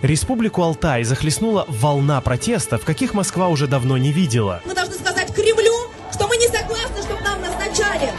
Республику Алтай захлестнула волна протестов, каких Москва уже давно не видела. Мы должны сказать Кремлю, что мы не согласны, чтобы нам назначали.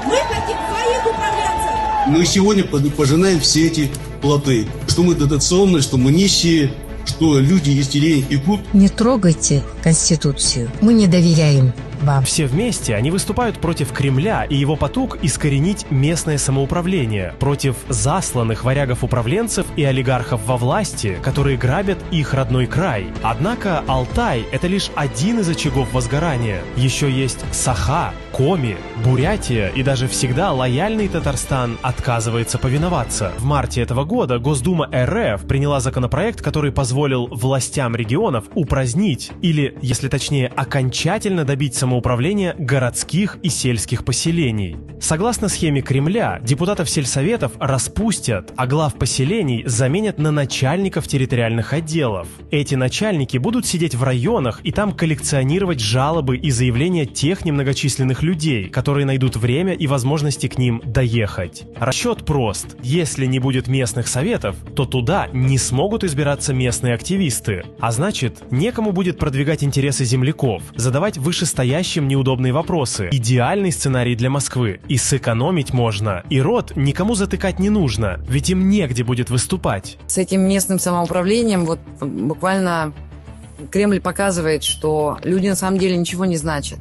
Мы хотим своих управленцев. Мы сегодня пожинаем все эти плоды. Что мы дотационные, что мы нищие, что люди из деревень пекут. Не трогайте Конституцию. Мы не доверяем вам. Все вместе они выступают против Кремля и его потуг искоренить местное самоуправление, против засланных варягов-управленцев и олигархов во власти, которые грабят их родной край. Однако Алтай – это лишь один из очагов возгорания. Еще есть Саха, Коми, Бурятия и даже всегда лояльный Татарстан отказывается повиноваться. В марте этого года Госдума РФ приняла законопроект, который позволил властям регионов упразднить или, если точнее, окончательно добить самоуправления городских и сельских поселений. Согласно схеме Кремля, депутатов сельсоветов распустят, а глав поселений заменят на начальников территориальных отделов. Эти начальники будут сидеть в районах и там коллекционировать жалобы и заявления тех немногочисленных людей, которые найдут время и возможности к ним доехать. Расчет прост. Если не будет местных советов, то туда не смогут избираться местные активисты. А значит, некому будет продвигать интересы земляков, задавать вышестоящим неудобные вопросы. Идеальный сценарий для Москвы. И сэкономить можно. И рот никому затыкать не нужно, ведь им негде будет выступать. С этим местным самоуправлением вот буквально Кремль показывает, что люди на самом деле ничего не значат.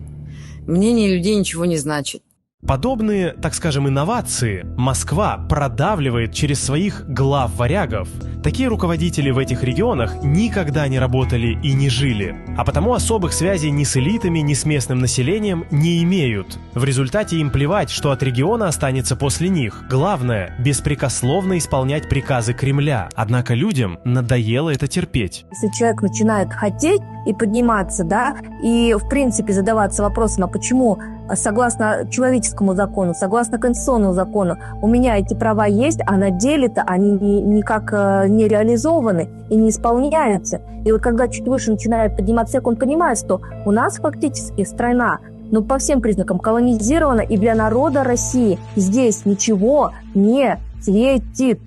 Мнение людей ничего не значит. Подобные, так скажем, инновации Москва продавливает через своих глав-варягов. Такие руководители в этих регионах никогда не работали и не жили, а потому особых связей ни с элитами, ни с местным населением не имеют. В результате им плевать, что от региона останется после них. Главное – беспрекословно исполнять приказы Кремля. Однако людям надоело это терпеть. Если человек начинает хотеть и подниматься, да, и в принципе задаваться вопросом, а почему согласно человеческому закону, согласно конституционному закону, у меня эти права есть, а на деле-то они никак не реализованы и не исполняются. И вот когда чуть выше начинает подниматься человек, он понимает, что у нас фактически страна, ну, по всем признакам колонизирована, и для народа России здесь ничего не светит.